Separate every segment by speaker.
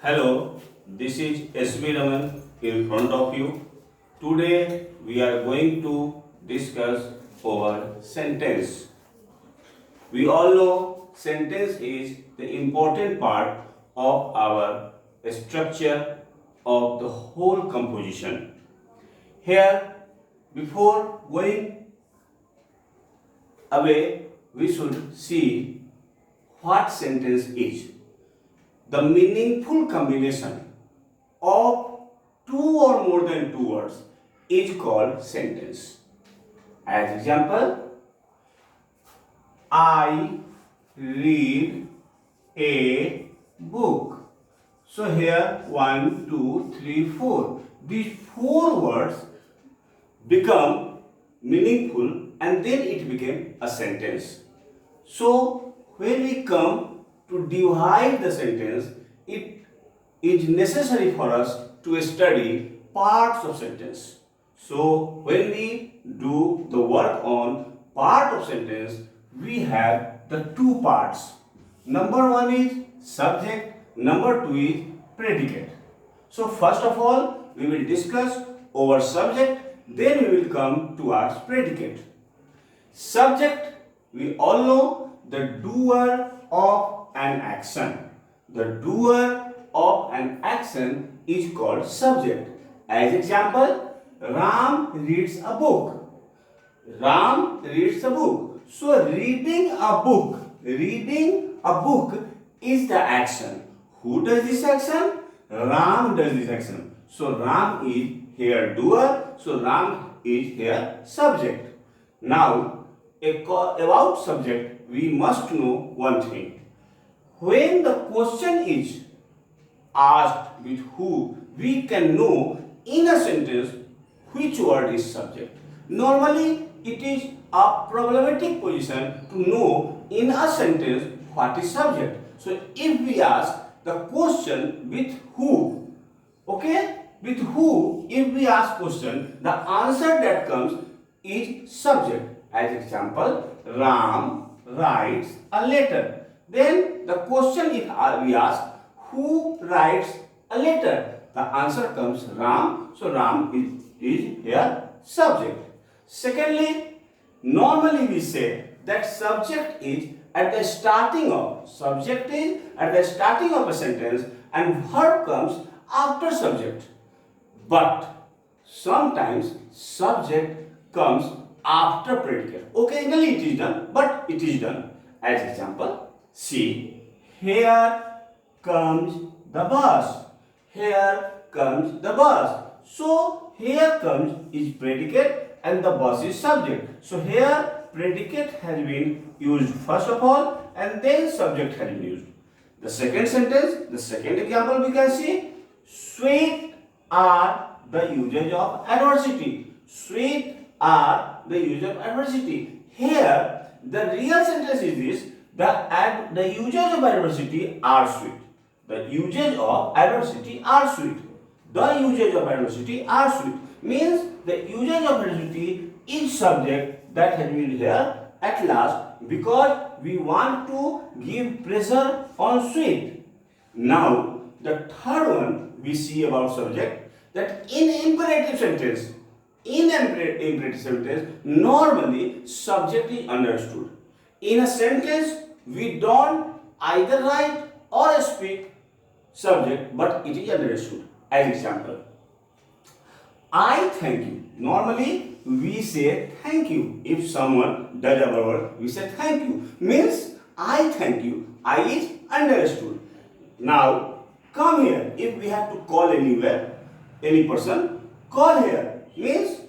Speaker 1: Hello, this is S.V. Raman in front of you. Today we are going to discuss our sentence. We all know sentence is the important part of our structure of the whole composition. Here, before going away, we should see what sentence is. The meaningful combination of two or more than two words is called sentence. As example, I read a book. So here 1, 2, 3, 4. These four words become meaningful and then it became a sentence. So when we come to divide the sentence, it is necessary for us to study parts of sentence. So when we do the work on part of sentence, we have the two parts. Number one is subject, number two is predicate. So first of all, we will discuss our subject, then we will come towards predicate. Subject, we all know the doer of an action. The doer of an action is called subject. As example, Ram reads a book. Ram reads a book. So reading a book is the action. Who does this action? Ram does this action. So Ram is here doer. So Ram is here subject. Now, about subject, we must know one thing. When the question is asked with who, we can know in a sentence which word is subject. Normally, it is a problematic position to know in a sentence what is subject. So, if we ask the question with who, okay, with who, if we ask question, the answer that comes is subject. As example, Ram writes a letter. Then the question if we ask who writes a letter, the answer comes Ram. So Ram is here subject. Secondly, normally we say that subject is at the starting of a sentence and verb comes after subject. But sometimes subject comes after predicate. Occasionally it is done, but it is done. As example, see, here comes the bus. Here comes the bus. So here comes is predicate and the bus is subject. So here predicate has been used first of all and then subject has been used. The second sentence, the second example we can see, sweet are the uses of adversity. Sweet are the uses of adversity. Here the real sentence is this, the uses of adversity are sweet. The uses of adversity are sweet. The uses of adversity are sweet. Means the uses of adversity is subject that has been here at last because we want to give pressure on sweet. Now the third one we see about subject, that in imperative sentence, normally subject is understood. In a sentence, we don't either write or speak subject, but it is understood. As example, I thank you. Normally, we say thank you. If someone does our work, we say thank you. Means I thank you. I is understood. Now, come here. If we have to call anywhere, any person, call here. Means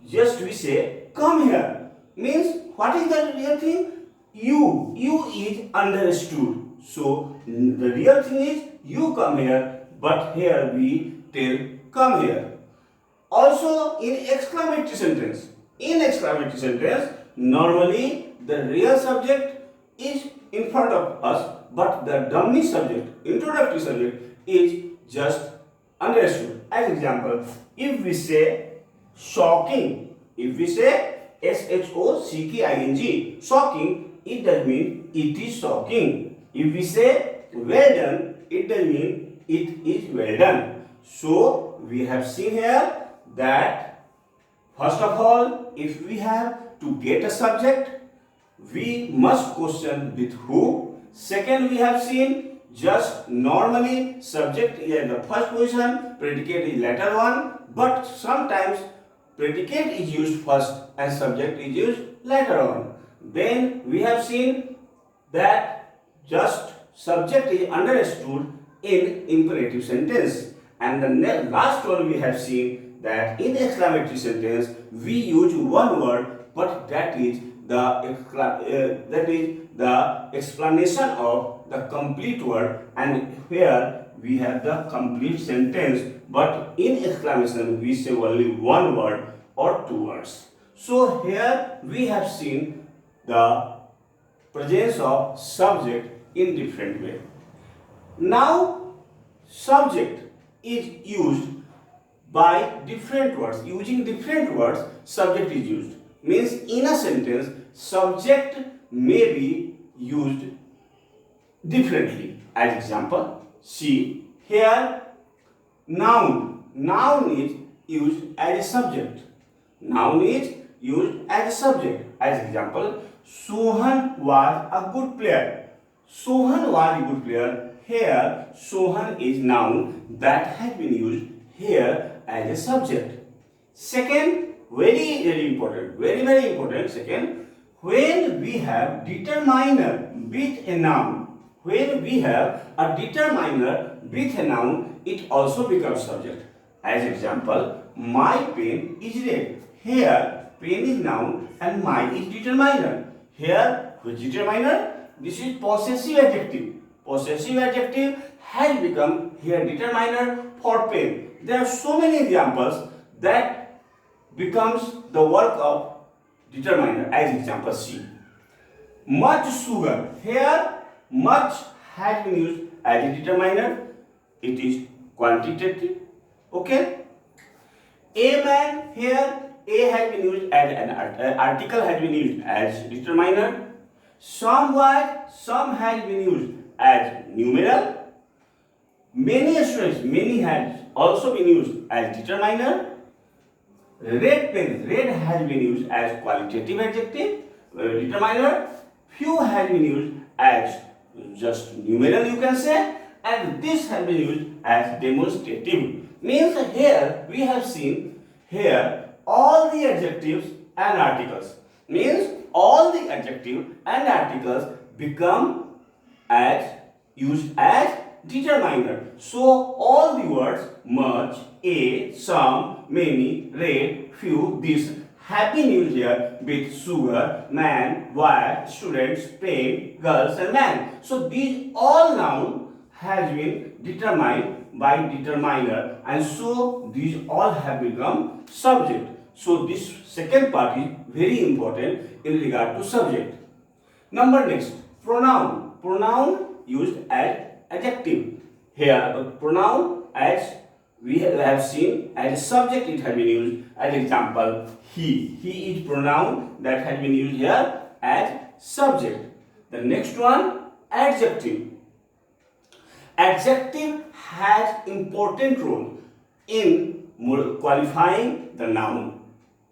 Speaker 1: just we say come here. Means what is the real thing? You is understood. So the real thing is you come here, but here we tell come here. Also in exclamatory sentence, normally the real subject is in front of us, but the dummy subject, introductory subject is just understood. As example, if we say shocking, if we say shocking, shocking, it does mean it is shocking. If we say well done, it does mean it is well done. So we have seen here that first of all, if we have to get a subject, we must question with who. Second, we have seen just normally subject is at the first position, predicate is later one, but sometimes predicate is used first and subject is used later on. Then we have seen that just subject is understood in imperative sentence, and the last one we have seen that in exclamatory sentence we use one word, but that is the explanation of the complete word, and here we have the complete sentence, but in exclamation we say only one word or two words. So here we have seen the presence of subject in different way. Now subject is used by different words. Using different words, subject is used. Means in a sentence, subject may be used differently. As example, see here noun. Noun is used as a subject. Noun is used as a subject. As example, Sohan was a good player. Sohan was a good player. Here, Sohan is noun that has been used here as a subject. Second, very important, very important. Second, when we have determiner with a noun, when we have a determiner with a noun, it also becomes subject. As example, my pen is red. Here, pen is noun and my is determiner. Here, which determiner? This is possessive adjective. Possessive adjective has become here determiner for pen. There are so many examples that becomes the work of determiner. As example, see. Much sugar. Here, much has been used as a determiner. It is quantitative. Okay. A man, here A has been used as an article has been used as determiner. Some has been used as numeral. Many students, many has also been used as determiner. Red pen, red has been used as qualitative adjective, determiner. Few has been used as just numeral, you can say, and this has been used as demonstrative. Means here we have seen here all the adjectives and articles. Means all the adjective and articles become as used as determiner. So all the words much, a, some, many, red, few, this have been used here with sugar, man, wife, students, pen, girls and man. So these all noun has been determined by determiner, and so these all have become subject. So this second part is very important in regard to subject. Number next, pronoun. Pronoun used as adjective. Here the pronoun as we have seen as a subject it has been used. As example, he. He is pronoun that has been used here as subject. The next one, adjective. Adjective has important role in qualifying the noun.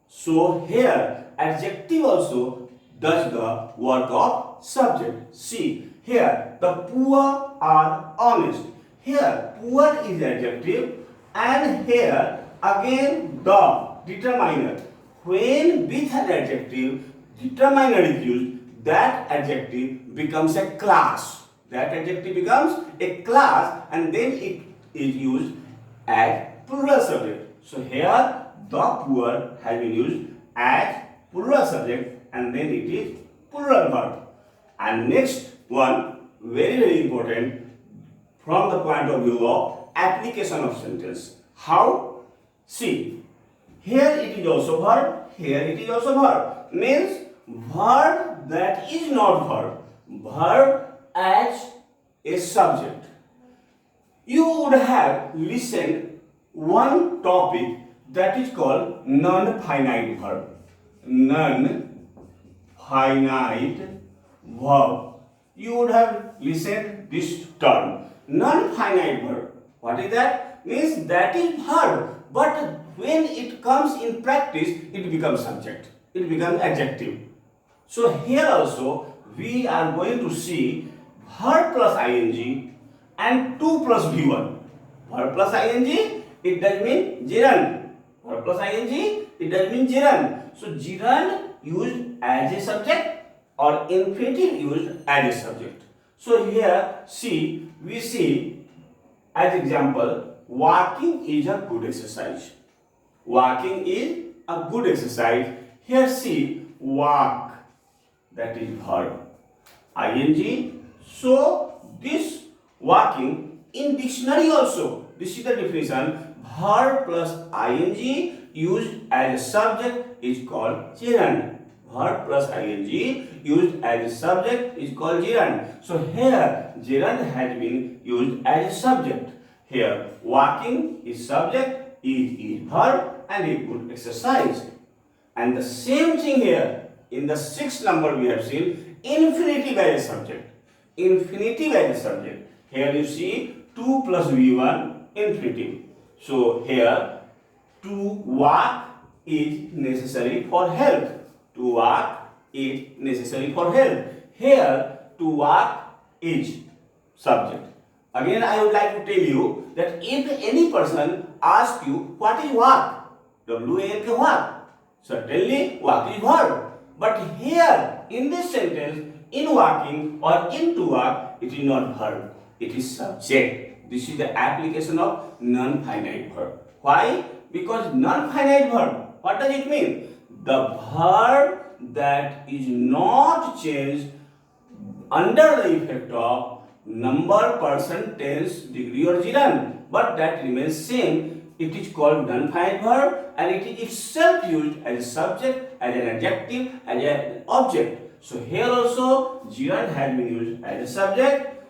Speaker 1: So here adjective also does the work of subject. See here the poor are honest. Here poor is adjective, and here again the determiner. When with an adjective determiner is used, that adjective becomes a class. That adjective becomes a class, and then it is used as plural subject. So here the poor has been used as plural subject, and then it is plural verb. And next one, very important from the point of view of application of sentence. How? See, here it is also verb, here it is also verb. Means verb that is not verb. Verb as a subject. You would have listened one topic that is called non-finite verb. Non-finite verb. You would have listened this term. Non-finite verb. What is that? Means that is verb, but when it comes in practice, it becomes subject. It becomes adjective. So here also we are going to see verb plus ing and to plus v1. Verb plus ing, it does mean gerund. Verb plus ing, it does mean gerund. So gerund used as a subject or infinitive used as a subject. So here we see as example, walking is a good exercise. Walking is a good exercise. Here see, walk, that is verb, ing. So this walking in dictionary also, this is the definition, verb plus ing used as a subject is called gerund. Verb plus ing used as a subject is called gerund. So here gerund has been used as a subject. Here walking is subject, is verb, and a good exercise. And the same thing here in the sixth number we have seen infinitive as a subject. Infinitive as a subject. Here you see 2 plus v1 infinitive. So here to walk is necessary for health. To walk is necessary for health. Here to walk is subject. Again I would like to tell you that if any person asks you what is walk, W-A-L-K walk, certainly walk is verb. But here in this sentence, in walking or in to walk, it is not verb, it is subject. This is the application of non-finite verb. Why? Because non-finite verb, what does it mean? The verb that is not changed under the effect of number, person, tense, degree or gerund, but that remains same. It is called non-finite verb and it is itself used as a subject, as an adjective, as an object. So here also gerund has been used as a subject.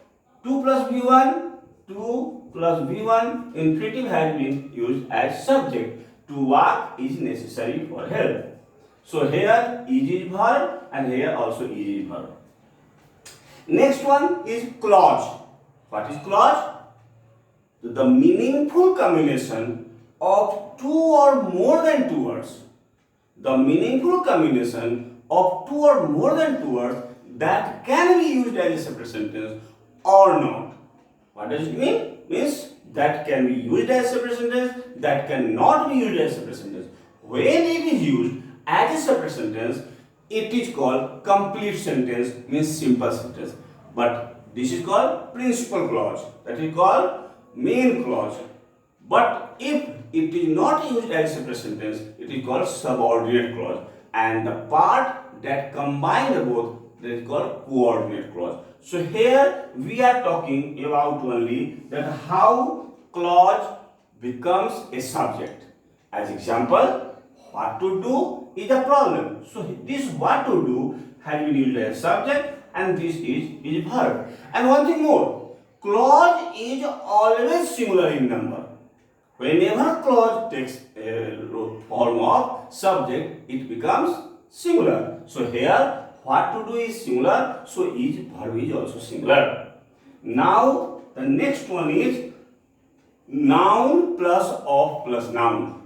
Speaker 1: 2 plus v1, 2 plus v1 infinitive has been used as subject. To walk is necessary for health. So here is verb and here also is verb. Next one is clause. What is clause? The meaningful combination of two or more than two words. The meaningful combination of two or more than two words that can be used as a separate sentence or not. What does it mean? Means that can be used as a separate sentence, that cannot be used as a separate sentence. When it is used as a separate sentence, it is called complete sentence, means simple sentence. But this is called principal clause, that is called main clause. But if it is not used as a separate sentence, it is called subordinate clause. And the part that combine the both, that is called coordinate clause. So here we are talking about only that how clause becomes a subject. As example, what to do is a problem. So this what to do has been used as a subject and this is verb. And one thing more, clause is always singular in number. Whenever clause takes a form of subject, it becomes singular. So here what to do is singular, so is verb is also singular. Now the next one is noun plus of plus noun.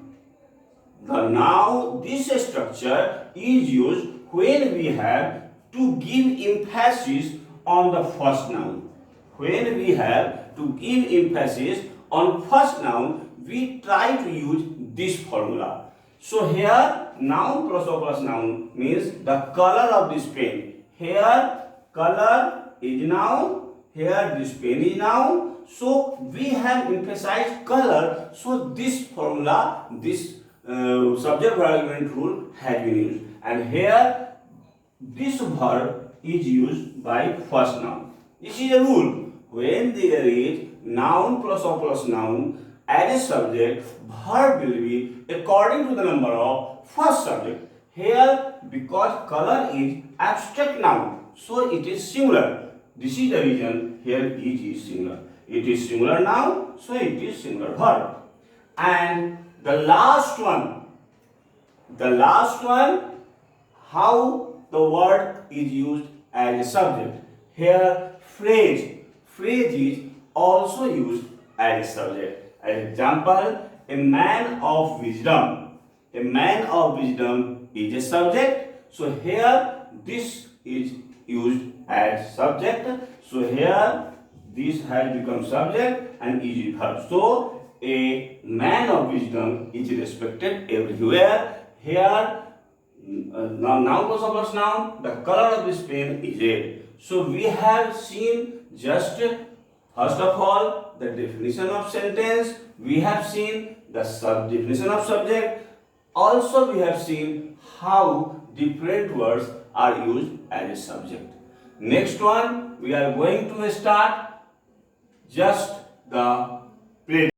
Speaker 1: The noun, this structure is used when we have to give emphasis on the first noun. When we have to give emphasis on first noun, we try to use this formula. So here noun plus or plus noun means the color of this pen. Here color is noun, here this pen is noun. So we have emphasized color. So this formula, this subject verb agreement rule has been used. And here this verb is used by first noun. This is a rule. When there is noun plus or plus noun as a subject, verb will be according to the number of first subject. Here because color is abstract noun, so it is singular. This is the reason here it is singular. It is singular noun, so it is singular verb. And the last one, how the word is used as a subject. Here phrase is also used as a subject. As example, a man of wisdom. A man of wisdom is a subject. So here this is used as subject. So here this has become subject and is verb. So a man of wisdom is respected everywhere. Here noun plus plus noun. The color of this pen is red. So we have seen just first of all the definition of sentence. We have seen the definition of subject. Also we have seen how different words are used as a subject. Next one we are going to start just the